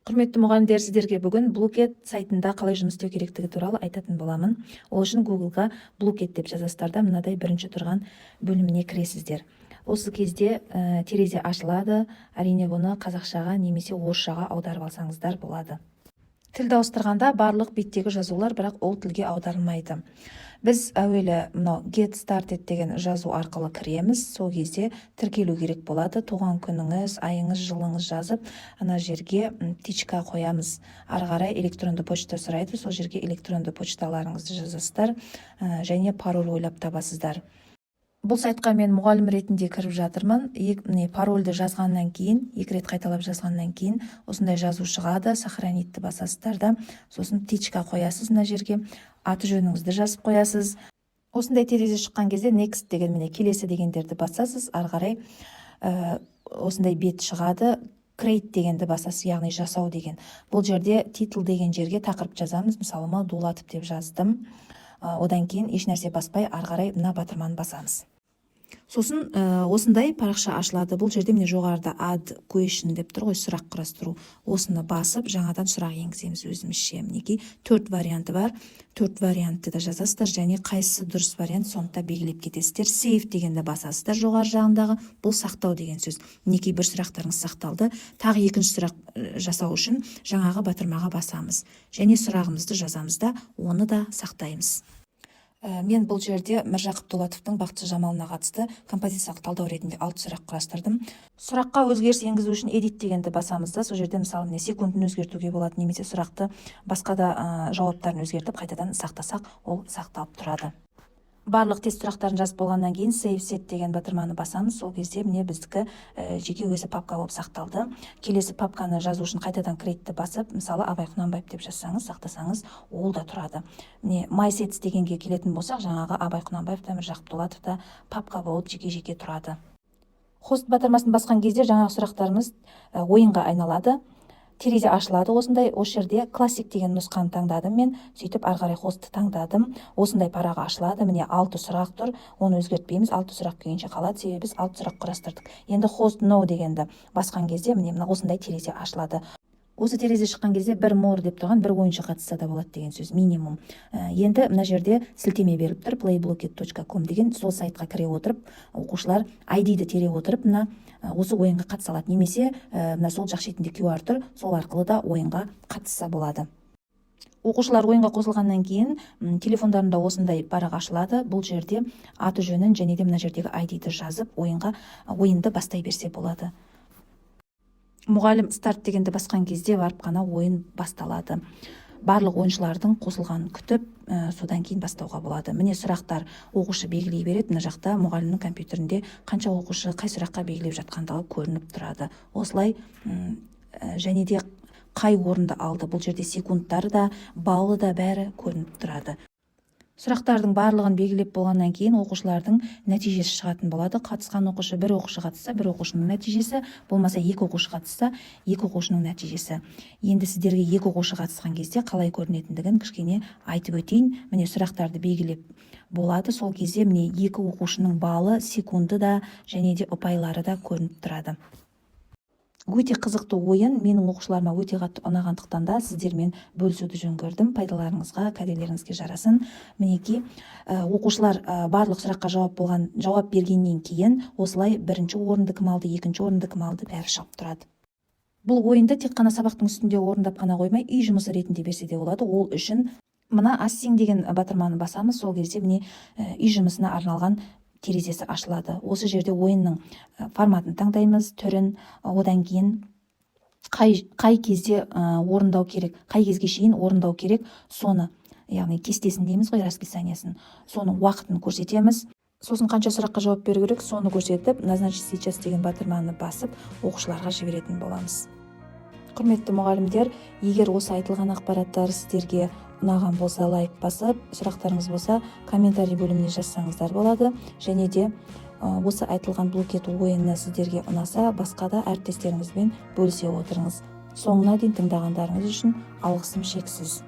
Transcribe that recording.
Құрметті мұғалімдер, сіздерге бүгін Blooket сайтында қалай жұмыс істеу керектігі туралы айтатын боламын. Ол үшін Google-ға Blooket деп жазасыздар да мынадай бірінші тұрған бөліміне кіресіздер. Осы кезде терезе ашылады. Әрине бұны қазақшаға немесе орысшаға аударып алсаңыздар болады. Тілді ауыстырғанда барлық беттегі жазулар, бірақ ол тілге аударылмайды. Біз әуелі Get Started деген жазу арқылы кіреміз. Сол кезде тіркелу керек болады. Туған күніңіз, айыңыз, жылыңыз жазып, ана жерге тичка қоямыз. Ары қарай электронды почта сұрайды. Сол жерге электронды почталарыңызды жазасыздар және пароль ойлап табасыздар. Бұл сайтқа мен мұғалім ретінде кіріп жатырмын. Парольді жазғаннан кейін, 2 рет қайталап жазғаннан кейін, осындай жазу шығады. Сохранитті басасыздар да, сосын тичка қоясыз мына жерге, аты жөніңізді жазып қоясыз. Осындай терезе шыққан кезде next деген, міне келесі дегендерді басасыз. Ары қарай осындай бет шығады. Create дегенді басасыз, яғни жасау деген. Бұл жерде title деген жерге тақырып жазамыз. Мысалы, дулатып деп жаздым. Одан кейін еш нәрсе баспай, ары қарай мына батырманы басамыз. Сосын осындай парақша ашылады. Бұл жерде міне жоғарыда add question деп тұр ғой, сұрақ құрастыру. Осыны басып, жаңадан сұрақ енгіземіз өзімізше. Мінекей 4 варианты бар. 4 вариантты да жазасыздар, және қайсысы дұрыс вариант, соны белгілеп кетесіздер. Save дегенді басасыздар жоғары жағындағы. Бұл сақтау деген сөз. Мінекей бір сұрақтарыңыз сақталды. Тағы екінші сұрақ жасау үшін жаңағы батырмаға басамыз. Және сұрағымызды жазамыз да, оны да сақтаймыз. Мен бұл жерде Міржақып Дулатовтың Бақытжан Жамалына қатысты композициялық талдау ретінде 6 сұрақ құрастырдым. Сұраққа өзгеріс енгізу үшін edit дегенді басамыз да, сол жерде мысалы секундын өзгертуге болады, немесе сұрақты басқа да жауаптарын өзгертіп қайтадан сақтасақ, ол сақталып тұрады. Барлық тест сұрақтарын жазып болғаннан кейін Save Set деген батырманы басамыз. Сол кезде міне біздікі жеке өзі папка болып сақталды. Келесі папканы жазу үшін қайтадан Create'ті басып, мысалы Абай Құнанбаев деп жазсаңыз, сақтасаңыз, ол да тұрады. Міне My Sets дегенге келетін болсақ, жаңағы Абай Құнанбаев та Міржақып Дулатов та папка болып жеке-жеке тұрады. Хост батырмасын басқан кезде жаңағы сұрақтарымыз ойынға айналады. Терезе ашылады осындай. Осы жерде классик деген нұсқаны таңдадым мен, сөйтіп ары қарай хостты таңдадым. Осындай парағы ашылады. Міне 6 сұрақ тұр. Оны өзгертпейміз. 6 сұрақ күйінше қалады, себебі біз 6 сұрақ құрастырдық. Енді host no дегенді басқан кезде міне осындай терезе ашылады. Осы терезе шыққан кезде бір more деп тұрған бір ойыншы қатысса да болады деген сөз, минимум. Енді мына жерде сілтеме беріліп тұр, playblocket.com деген, сол сайтқа кіре отырып, оқушылар ID-ді тере отырып, осы ойынға қатыса алады. Немесе мына сол жақ шетінде QR тұр, сол арқылы да ойынға қатысса болады. Оқушылар ойынға қосылғаннан кейін телефондарында осындай парақ ашылады. Бұл жерде аты жөнін және де мына жердегі ID-ді жазып, ойынды бастай берсе болады. Мұғалім старт дегенді басқан кезде барып қана ойын басталады. Барлық ойыншылардың қосылғанын күтіп, содан кейін бастауға болады. Міне сұрақтар оқушы белгілей береді. Мына жақта мұғалімнің компьютерінде қанша оқушы қай сұраққа белгілеп жатқандығы көрініп тұрады. Осылай және де қай орынды алды. Бұл жерде секундтары да, балы да бәрі көрініп тұрады. Сұрақтардың барлығын белгілеп болғаннан кейін оқушылардың нәтижесі шығатын болады. Қатысқан оқушы, бір оқушы қатысса, бір оқушының нәтижесі, болмаса 2 оқушы қатысса, 2 оқушының нәтижесі. Енді сіздерге 2 оқушы қатысқан кезде қалай көрінетіндігін кішкене айтып өтейін. Міне сұрақтарды белгілеп болады. Сол кезде міне 2 оқушының балы, секунды да және де ұпайлары да көрініп тұрады. Өте қызықты ойын, менің оқушыларыма өте қатты ұнағандықтан да сіздермен бөлісуді жөн көрдім. Пайдаларыңызға, кәделеріңізге жарасын. Мінекей, оқушылар барлық сұраққа жауап бергеннен кейін осылай бірінші орынды кім алды, екінші орынды кім алды, бәрі шығып тұрады. Бұл ойынды тек қана сабақтың үстінде орындап қана қоймай, үй жұмысы ретінде берсе де болады. Ол үшін мына Assing деген батырманы басамыз. Сол кезде міне үй жұмысына арналған терезесі ашылады. Осы жерде ойынның форматын таңдаймыз, түрін, одан кейін қай кезде орындау керек, қай кезге шейін орындау керек, соны, яғни кестесін дейміз ғой, расписаниясын, соның уақытын көрсетеміз. Сосын қанша сұраққа жауап беру керек, соны көрсетіп, назначить сейчас деген батырманы басып, оқушыларға жіберетін боламыз. Құрметті мұғалімдер, егер осы айтылған ақпараттар сіздерге ұнаған болса, лайк басып, сұрақтарыңыз болса, комментарий бөліміне жазсаңыздар болады. Және де осы айтылған Blooket ойыны сіздерге ұнаса, басқа да әріптестеріңізбен бөлісе отырыңыз. Соңына дейін тыңдағандарыңыз үшін алғысым шексіз.